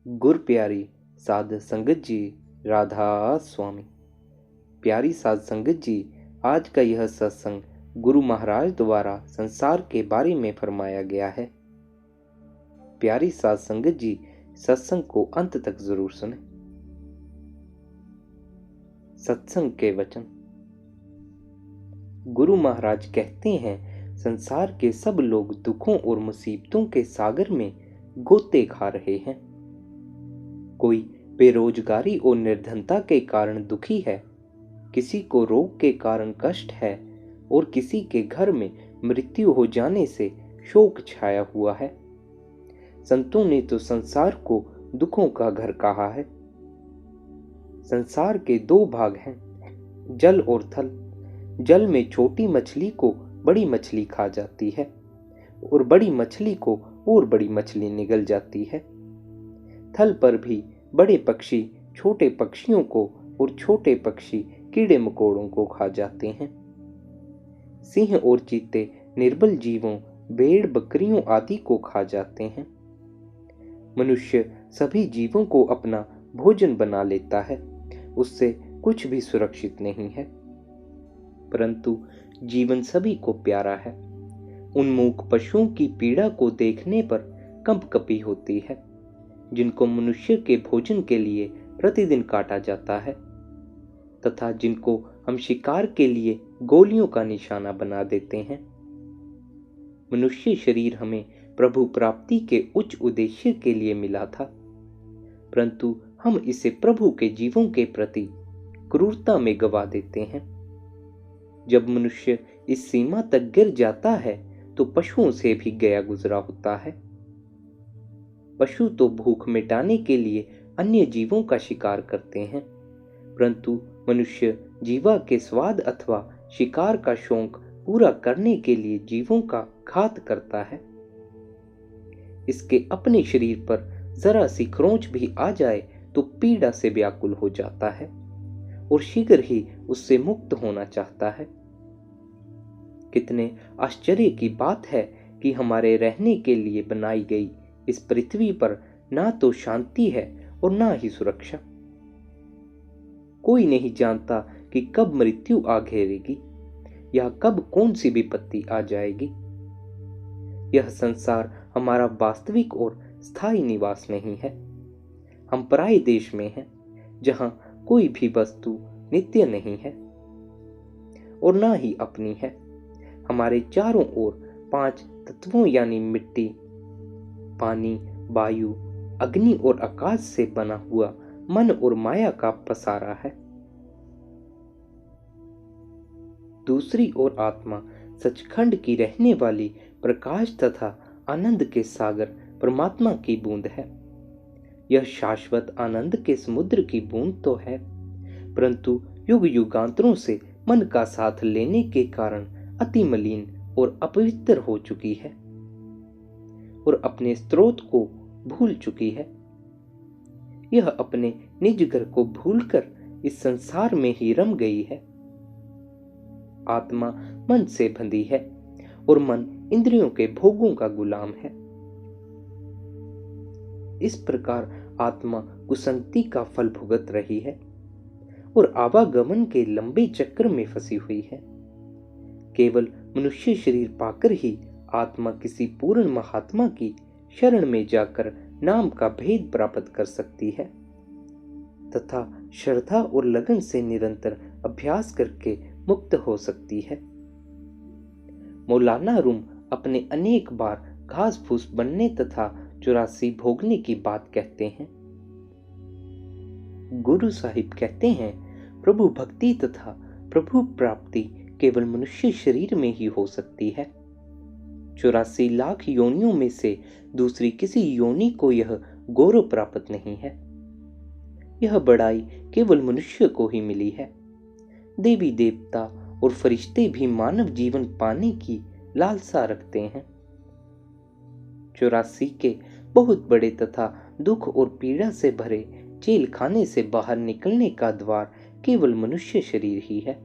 गुर प्यारी साध संगत जी, राधा स्वामी। प्यारी साध संगत जी, आज का यह सत्संग गुरु महाराज द्वारा संसार के बारे में फरमाया गया है। प्यारी साध संगत जी, सत्संग को अंत तक जरूर सुने। सत्संग के वचन। गुरु महाराज कहते हैं, संसार के सब लोग दुखों और मुसीबतों के सागर में गोते खा रहे हैं। कोई बेरोजगारी और निर्धनता के कारण दुखी है, किसी को रोग के कारण कष्ट है और किसी के घर में मृत्यु हो जाने से शोक छाया हुआ है। संतों ने तो संसार को दुखों का घर कहा है। संसार के दो भाग हैं, जल और थल। जल में छोटी मछली को बड़ी मछली खा जाती है और बड़ी मछली को और बड़ी मछली निगल जाती है। थल पर भी बड़े पक्षी छोटे पक्षियों को और छोटे पक्षी कीड़े मकोड़ों को खा जाते हैं। सिंह और चीते निर्बल जीवों, भेड़ बकरियों आदि को खा जाते हैं। मनुष्य सभी जीवों को अपना भोजन बना लेता है, उससे कुछ भी सुरक्षित नहीं है। परंतु जीवन सभी को प्यारा है। उन्मूक पशुओं की पीड़ा को देखने पर कंपकपी होती है, जिनको मनुष्य के भोजन के लिए प्रतिदिन काटा जाता है तथा जिनको हम शिकार के लिए गोलियों का निशाना बना देते हैं। मनुष्य शरीर हमें प्रभु प्राप्ति के उच्च उद्देश्य के लिए मिला था, परंतु हम इसे प्रभु के जीवों के प्रति क्रूरता में गवा देते हैं। जब मनुष्य इस सीमा तक गिर जाता है तो पशुओं से भी गया गुजरा होता है। पशु तो भूख मिटाने के लिए अन्य जीवों का शिकार करते हैं, परंतु मनुष्य जीवा के स्वाद अथवा शिकार का शौक पूरा करने के लिए जीवों का घात करता है। इसके अपने शरीर पर जरा सी खरोंच भी आ जाए तो पीड़ा से व्याकुल हो जाता है और शीघ्र ही उससे मुक्त होना चाहता है। कितने आश्चर्य की बात है कि हमारे रहने के लिए बनाई गई इस पृथ्वी पर ना तो शांति है और ना ही सुरक्षा। कोई नहीं जानता कि कब मृत्यु आ घेरेगी या कब कौन सी विपत्ति आ जाएगी। यह संसार हमारा वास्तविक और स्थायी निवास नहीं है। हम पराये देश में हैं, जहां कोई भी वस्तु नित्य नहीं है और ना ही अपनी है। हमारे चारों ओर 5 तत्वों यानी मिट्टी, पानी, वायु, अग्नि और आकाश से बना हुआ मन और माया का पसारा है। दूसरी ओर आत्मा सचखंड की रहने वाली प्रकाश तथा आनंद के सागर परमात्मा की बूंद है। यह शाश्वत आनंद के समुद्र की बूंद तो है, परंतु युग युगांतरों से मन का साथ लेने के कारण अति मलिन और अपवित्र हो चुकी है और अपने स्रोत को भूल चुकी है। यह अपने निज घर को भूलकर इस संसार में ही रम गई है। आत्मा मन से बंधी है और मन इंद्रियों के भोगों का गुलाम है। इस प्रकार आत्मा कुसंगति का फल भुगत रही है और आवागमन के लंबे चक्र में फंसी हुई है। केवल मनुष्य शरीर पाकर ही आत्मा किसी पूर्ण महात्मा की शरण में जाकर नाम का भेद प्राप्त कर सकती है तथा श्रद्धा और लगन से निरंतर अभ्यास करके मुक्त हो सकती है। मौलाना रूम अपने अनेक बार घास फूस बनने तथा 84 भोगने की बात कहते हैं। गुरु साहिब कहते हैं, प्रभु भक्ति तथा प्रभु प्राप्ति केवल मनुष्य शरीर में ही हो सकती है। 84 लाख योनियों में से दूसरी किसी योनि को यह गौरव प्राप्त नहीं है। यह बड़ाई केवल मनुष्य को ही मिली है। देवी देवता और फरिश्ते भी मानव जीवन पाने की लालसा रखते हैं। 84 के बहुत बड़े तथा दुख और पीड़ा से भरे जेल खाने से बाहर निकलने का द्वार केवल मनुष्य शरीर ही है।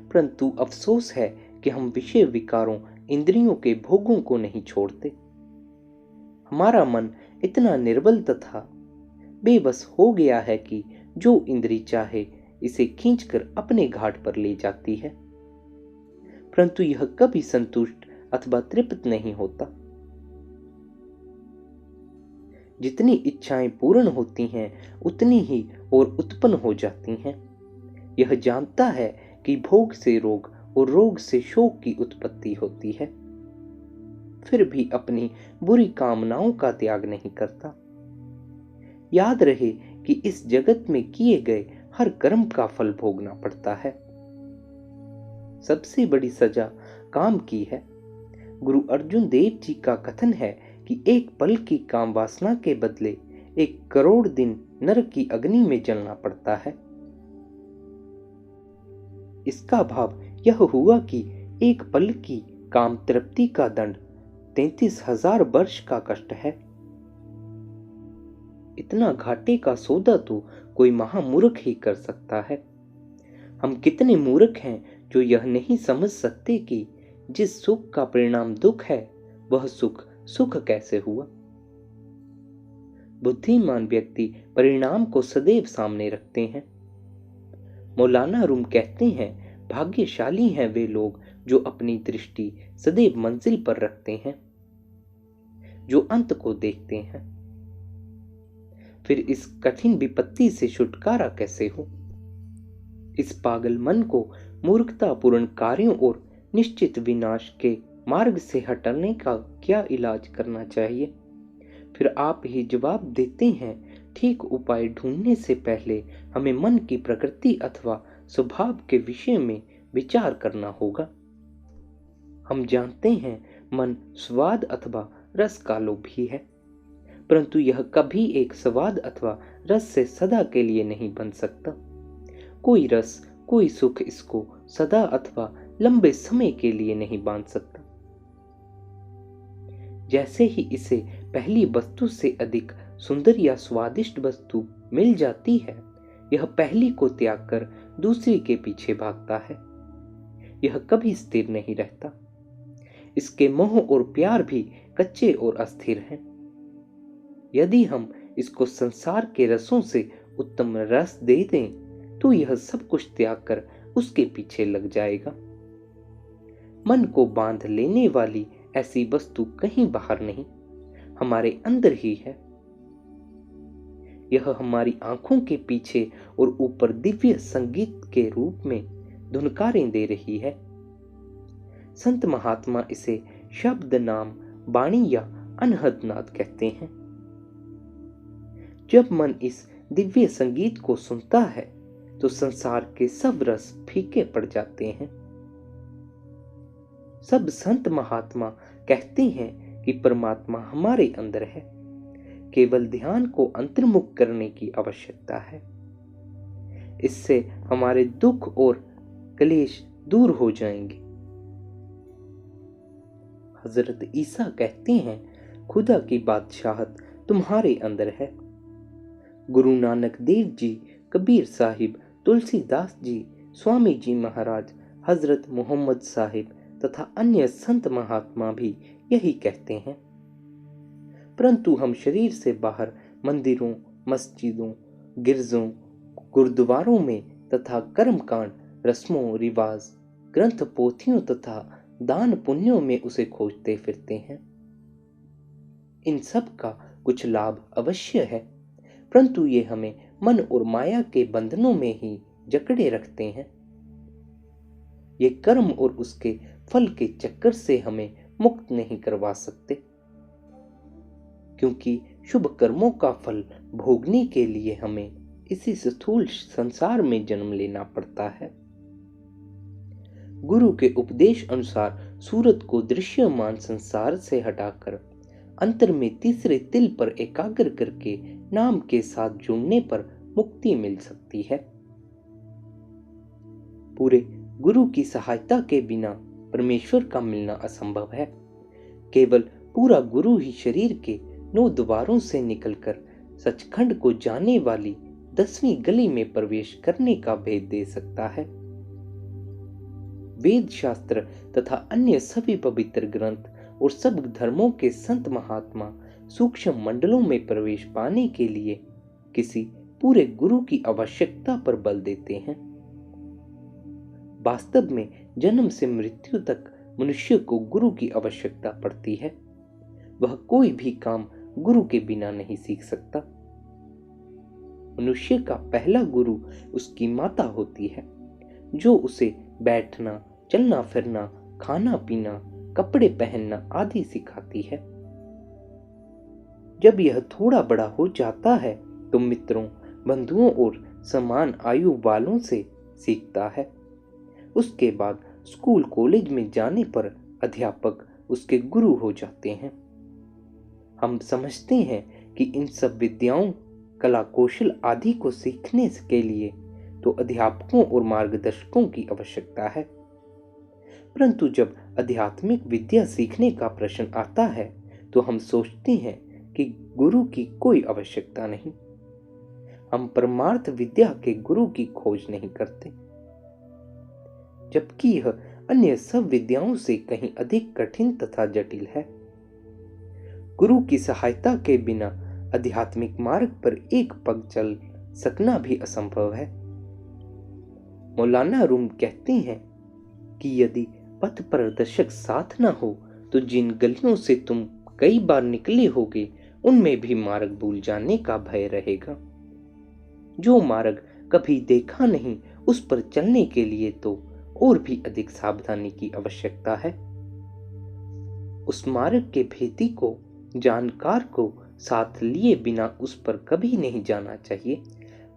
परंतु अफसोस है कि हम विषय विकारों, इंद्रियों के भोगों को नहीं छोड़ते। हमारा मन इतना निर्बल तथा बेबस हो गया है कि जो इंद्री चाहे इसे खींचकर अपने घाट पर ले जाती है, परंतु यह कभी संतुष्ट अथवा तृप्त नहीं होता। जितनी इच्छाएं पूर्ण होती हैं उतनी ही और उत्पन्न हो जाती हैं। यह जानता है कि भोग से रोग और रोग से शोक की उत्पत्ति होती है, फिर भी अपनी बुरी कामनाओं का त्याग नहीं करता। याद रहे कि इस जगत में किए गए हर कर्म का फल भोगना पड़ता है। सबसे बड़ी सजा काम की है। गुरु अर्जुन देव जी का कथन है कि एक पल की काम वासना के बदले 1 करोड़ दिन नरक की अग्नि में जलना पड़ता है। इसका भाव यह हुआ कि एक पल की काम तृप्ति का दंड 33,000 वर्ष का कष्ट है। इतना घाटे का सौदा तो कोई महामूर्ख ही कर सकता है। हम कितने मूर्ख हैं जो यह नहीं समझ सकते कि जिस सुख का परिणाम दुख है वह सुख सुख कैसे हुआ। बुद्धिमान व्यक्ति परिणाम को सदैव सामने रखते हैं। मौलाना रूम कहते हैं, भाग्यशाली हैं वे लोग जो अपनी दृष्टि सदैव मंजिल पर रखते हैं, जो अंत को देखते हैं। फिर इस कठिन विपत्ति से छुटकारा कैसे हो? इस पागल मन को मूर्खतापूर्ण कार्यों और निश्चित विनाश के मार्ग से हटाने का क्या इलाज करना चाहिए? फिर आप ही जवाब देते हैं। ठीक उपाय ढूंढने से पहले हमें मन की प्रकृति अथवा स्वभाव के विषय में विचार करना होगा। हम जानते हैं मन स्वाद अथवा रस का लोभी है, परंतु यह कभी एक स्वाद अथवा रस से सदा के लिए नहीं बन सकता। कोई रस, कोई सुख इसको सदा अथवा लंबे समय के लिए नहीं बांध सकता। जैसे ही इसे पहली वस्तु से अधिक सुंदर या स्वादिष्ट वस्तु मिल जाती है, यह पहली को त्याग कर दूसरी के पीछे भागता है। यह कभी स्थिर नहीं रहता। इसके मोह और प्यार भी कच्चे और अस्थिर हैं। यदि हम इसको संसार के रसों से उत्तम रस दे दें तो यह सब कुछ त्याग कर उसके पीछे लग जाएगा। मन को बांध लेने वाली ऐसी वस्तु कहीं बाहर नहीं, हमारे अंदर ही है। यह हमारी आंखों के पीछे और ऊपर दिव्य संगीत के रूप में धुनकारें दे रही है। संत महात्मा इसे शब्द, नाम, वाणी या अनहद नाद कहते हैं। जब मन इस दिव्य संगीत को सुनता है तो संसार के सब रस फीके पड़ जाते हैं। सब संत महात्मा कहते हैं कि परमात्मा हमारे अंदर है, केवल ध्यान को अंतर्मुख करने की आवश्यकता है। इससे हमारे दुख और क्लेश दूर हो जाएंगे। हजरत ईसा कहते हैं, खुदा की बादशाहत तुम्हारे अंदर है। गुरु नानक देव जी, कबीर साहिब, तुलसीदास जी, स्वामी जी महाराज, हजरत मोहम्मद साहिब तथा अन्य संत महात्मा भी यही कहते हैं। परंतु हम शरीर से बाहर मंदिरों, मस्जिदों, गिरजों, गुरुद्वारों में तथा कर्मकांड, रस्मों, रिवाज, ग्रंथ, पोथियों तथा दान पुण्यों में उसे खोजते फिरते हैं। इन सब का कुछ लाभ अवश्य है, परंतु ये हमें मन और माया के बंधनों में ही जकड़े रखते हैं। ये कर्म और उसके फल के चक्कर से हमें मुक्त नहीं करवा सकते, क्योंकि शुभ कर्मों का फल भोगने के लिए हमें इसी स्थूल संसार में जन्म लेना पड़ता है। गुरु के उपदेश अनुसार सूरत को दृश्यमान संसार से हटाकर अंतर में तीसरे तिल पर एकाग्र करके नाम के साथ जुड़ने पर मुक्ति मिल सकती है। पूरे गुरु की सहायता के बिना परमेश्वर का मिलना असंभव है। केवल पूरा गुरु ही शरीर के 9 द्वारों से निकलकर सचखंड को जाने वाली 10वीं गली में प्रवेश करने का भेद दे सकता है। वेद शास्त्र तथा अन्य सभी पवित्र ग्रंथ और सब धर्मों के संत महात्मा सूक्ष्म मंडलों में प्रवेश पाने के लिए किसी पूरे गुरु की आवश्यकता पर बल देते हैं। वास्तव में जन्म से मृत्यु तक मनुष्य को गुरु की आवश्यकता पड़ती है। वह कोई भी काम गुरु के बिना नहीं सीख सकता। मनुष्य का पहला गुरु उसकी माता होती है, जो उसे बैठना, चलना फिरना, खाना पीना, कपड़े पहनना आदि सिखाती है। जब यह थोड़ा बड़ा हो जाता है तो मित्रों, बंधुओं और समान आयु वालों से सीखता है। उसके बाद स्कूल कॉलेज में जाने पर अध्यापक उसके गुरु हो जाते हैं। हम समझते हैं कि इन सब विद्याओं, कला कौशल आदि को सीखने के लिए तो अध्यापकों और मार्गदर्शकों की आवश्यकता है। परंतु जब आध्यात्मिक विद्या सीखने का प्रश्न आता है तो हम सोचते हैं कि गुरु की कोई आवश्यकता नहीं। हम परमार्थ विद्या के गुरु की खोज नहीं करते, जबकि यह अन्य सब विद्याओं से कहीं अधिक कठिन तथा जटिल है। गुरु की सहायता के बिना आध्यात्मिक मार्ग पर एक पग चल सकना भी असंभव है। मौलाना रूम कहते हैं कि यदि पथ प्रदर्शक साथ न हो तो जिन गलियों से तुम कई बार निकले होगे उनमें भी मार्ग भूल जाने का भय रहेगा। जो मार्ग कभी देखा नहीं, उस पर चलने के लिए तो और भी अधिक सावधानी की आवश्यकता है। उस मार्ग के भेदी को, जानकार को साथ लिए बिना उस पर कभी नहीं जाना चाहिए।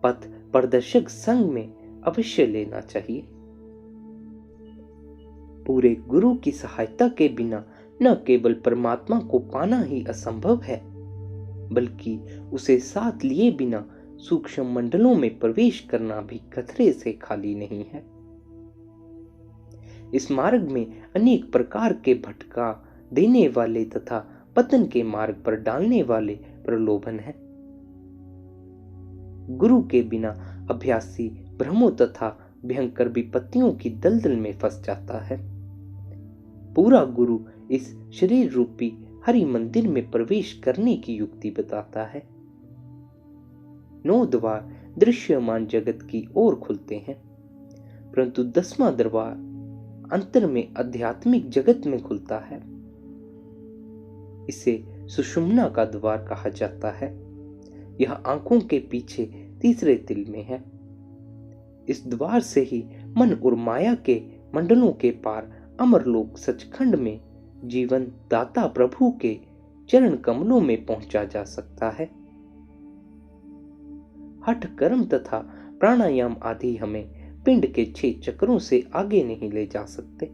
पथ प्रदर्शक संग में अवश्य लेना चाहिए। पूरे गुरु की सहायता के बिना न केवल परमात्मा को पाना ही असंभव है, बल्कि उसे साथ लिए बिना सूक्ष्म मंडलों में प्रवेश करना भी खतरे से खाली नहीं है। इस मार्ग में अनेक प्रकार के भटका देने वाले तथा पतन के मार्ग पर डालने वाले प्रलोभन हैं। गुरु के बिना अभ्यासी भ्रमों तथा भयंकर विपत्तियों की दलदल में फंस जाता है। पूरा गुरु इस शरीर रूपी हरि मंदिर में प्रवेश करने की युक्ति बताता है। 9 द्वार दृश्यमान जगत की ओर खुलते हैं, परंतु 10वां दरबार अंतर में आध्यात्मिक जगत में खुलता है। इसे सुषुम्ना का द्वार कहा जाता है। यह आंखों के पीछे तीसरे तिल में है। इस द्वार से ही मन और माया के मंडलों के पार अमरलोक सचखंड में जीवन दाता प्रभु के चरण कमलों में पहुंचा जा सकता है। हठ कर्म तथा प्राणायाम आदि हमें पिंड के 6 चक्रों से आगे नहीं ले जा सकते।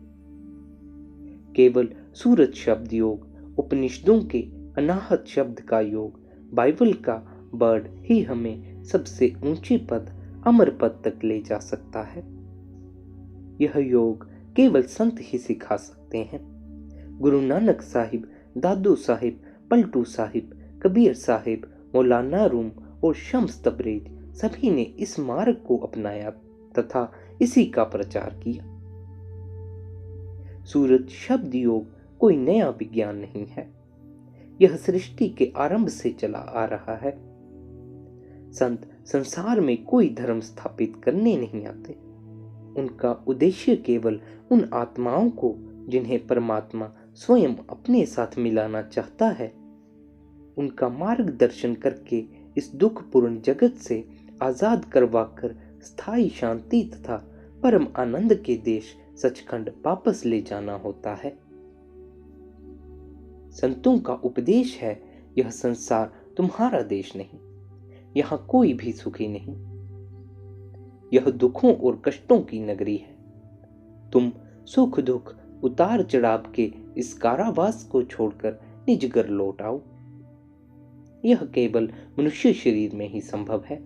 केवल सूरज शब्द योग, उपनिषदों के अनाहत शब्द का योग, बाइबल का वर्ड ही हमें सबसे ऊंचे पद, अमर पद तक ले जा सकता है। यह योग केवल संत ही सिखा सकते हैं। गुरु नानक साहिब, दादू साहिब, पलटू साहिब, कबीर साहिब, मौलाना रूम और शम्स तबरेज सभी ने इस मार्ग को अपनाया तथा इसी का प्रचार किया। सूरज शब्द योग कोई नया विज्ञान नहीं है। यह सृष्टि के आरंभ से चला आ रहा है। संत संसार में कोई धर्म स्थापित करने नहीं आते। उनका उद्देश्य केवल उन आत्माओं को जिन्हें परमात्मा स्वयं अपने साथ मिलाना चाहता है, उनका मार्गदर्शन करके इस दुखपूर्ण जगत से आजाद करवाकर स्थायी शांति तथा परम आनंद के देश सचखंड वापस ले जाना होता है। संतों का उपदेश है, यह संसार तुम्हारा देश नहीं, यहां कोई भी सुखी नहीं। यह दुखों और कष्टों की नगरी है। तुम सुख दुख उतार चढ़ाव के इस कारावास को छोड़कर निज घर लौट आओ। यह केवल मनुष्य शरीर में ही संभव है।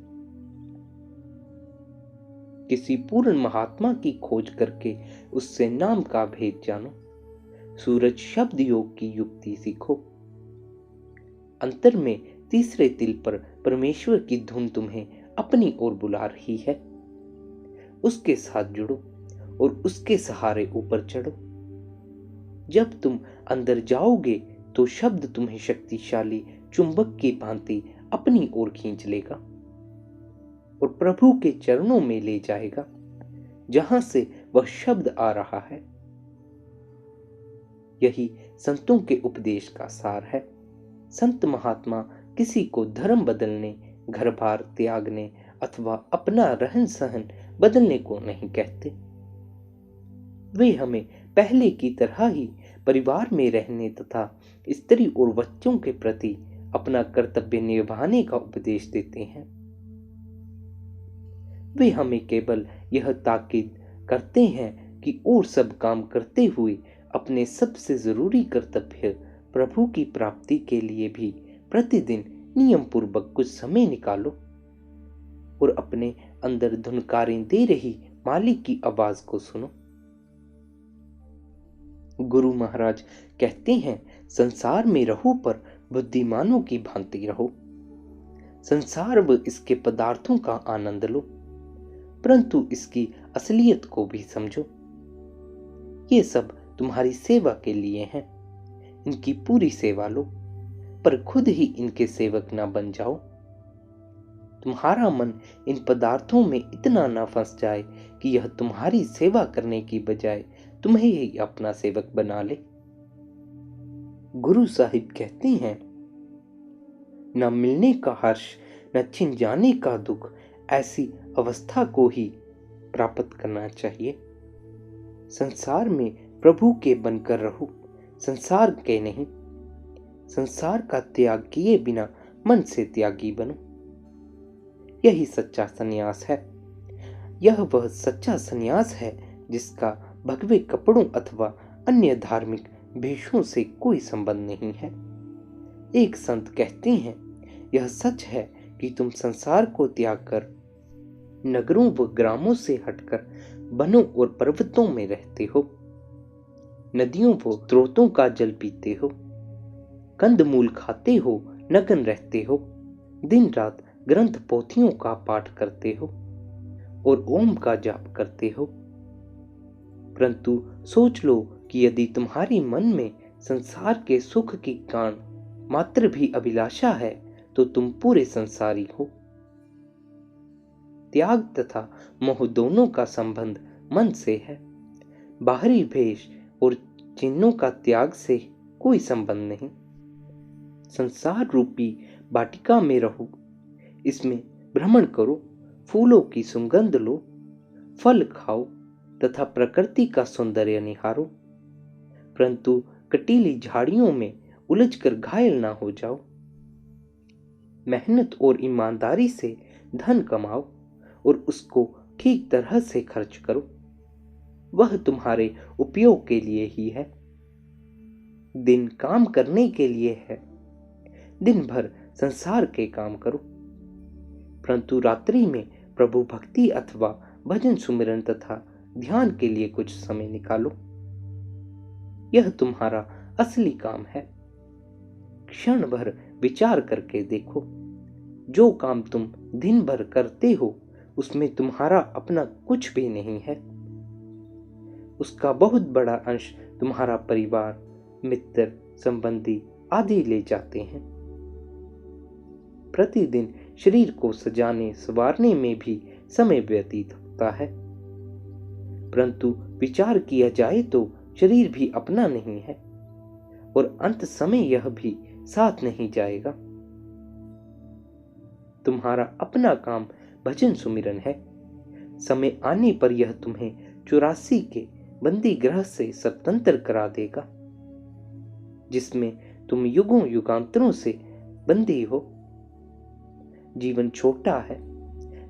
किसी पूर्ण महात्मा की खोज करके उससे नाम का भेद जानो। सूरज शब्द योग की युक्ति सीखो। अंतर में तीसरे तिल पर परमेश्वर की धुन तुम्हें अपनी ओर बुला रही है। उसके साथ जुड़ो और उसके सहारे ऊपर चढ़ो। जब तुम अंदर जाओगे तो शब्द तुम्हें शक्तिशाली चुंबक की भांति अपनी ओर खींच लेगा और प्रभु के चरणों में ले जाएगा, जहां से वह शब्द आ रहा है। यही संतों के उपदेश का सार है। संत महात्मा किसी को धर्म बदलने, घर बार त्यागने अथवा अपना रहन सहन बदलने को नहीं कहते। वे हमें पहले की तरह ही परिवार में रहने तथा स्त्री और बच्चों के प्रति अपना कर्तव्य निभाने का उपदेश देते हैं। वे हमें केवल यह ताकीद करते हैं कि और सब काम करते हुए अपने सबसे जरूरी कर्तव्य प्रभु की प्राप्ति के लिए भी प्रतिदिन नियम पूर्वक कुछ समय निकालो और अपने अंदर धुनकारें दे रही मालिक की आवाज को सुनो। गुरु महाराज कहते हैं, संसार में रहो पर बुद्धिमानों की भांति रहो। संसार व इसके पदार्थों का आनंद लो, परंतु इसकी असलियत को भी समझो। ये सब तुम्हारी सेवा के लिए हैं। इनकी पूरी सेवा लो, पर खुद ही इनके सेवक ना बन जाओ। तुम्हारा मन इन पदार्थों में इतना ना फंस जाए कि यह तुम्हारी सेवा करने की बजाय तुम्हें ही अपना सेवक बना ले। गुरु साहिब कहते हैं, न मिलने का हर्ष न छिन जाने का दुख, ऐसी अवस्था को ही प्राप्त करना चाहिए। संसार में प्रभु के बनकर रहो, संसार के नहीं। संसार का त्याग किए बिना मन से त्यागी बनो। यही सच्चा संन्यास है। यह वह सच्चा संन्यास है जिसका भगवे कपड़ों अथवा अन्य धार्मिक भेषों से कोई संबंध नहीं है। एक संत कहते हैं, यह सच है कि तुम संसार को त्याग कर नगरों व ग्रामों से हटकर वनों और पर्वतों में रहते हो, नदियों व स्रोतों का जल पीते हो, कंदमूल खाते हो, नग्न रहते हो, दिन रात ग्रंथ पोथियों का पाठ करते हो और ओम का जाप करते हो। परंतु सोच लो कि यदि तुम्हारी मन में संसार के सुख की कान मात्र भी अभिलाषा है तो तुम पूरे संसारी हो। त्याग तथा मोह दोनों का संबंध मन से है। बाहरी भेष और चिन्हों का त्याग से कोई संबंध नहीं। संसार रूपी वाटिका में रहो, इसमें भ्रमण करो, फूलों की सुगंध लो, फल खाओ तथा प्रकृति का सौंदर्य निहारो, परंतु कटीली झाड़ियों में उलझकर घायल ना हो जाओ। मेहनत और ईमानदारी से धन कमाओ और उसको ठीक तरह से खर्च करो। वह तुम्हारे उपयोग के लिए ही है। दिन काम करने के लिए है। दिन भर संसार के काम करो, परंतु रात्रि में प्रभु भक्ति अथवा भजन सुमिरन तथा ध्यान के लिए कुछ समय निकालो। यह तुम्हारा असली काम है। क्षण भर विचार करके देखो, जो काम तुम दिन भर करते हो उसमें तुम्हारा अपना कुछ भी नहीं है। उसका बहुत बड़ा अंश तुम्हारा परिवार, मित्र, संबंधी आदि ले जाते हैं। प्रतिदिन शरीर को सजाने संवारने में भी समय व्यतीत होता है, परंतु विचार किया जाए तो शरीर भी अपना नहीं है और अंत समय यह भी साथ नहीं जाएगा। तुम्हारा अपना काम भजन सुमिरन है। समय आने पर यह तुम्हें 84 के बंदी ग्रह से स्वतंत्र करा देगा, जिसमें तुम युगों युगांतरों से बंदी हो। जीवन छोटा है,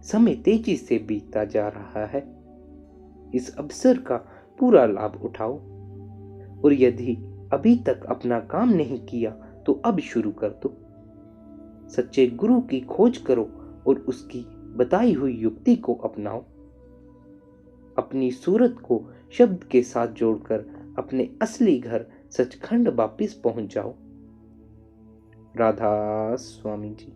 समय तेजी से बीतता जा रहा है। इस अवसर का पूरा लाभ उठाओ और यदि अभी तक अपना काम नहीं किया तो अब शुरू कर दो। सच्चे गुरु की खोज करो और उसकी बताई हुई युक्ति को अपनाओ। अपनी सूरत को शब्द के साथ जोड़कर अपने असली घर सचखंड वापिस पहुंच जाओ। राधा स्वामी जी।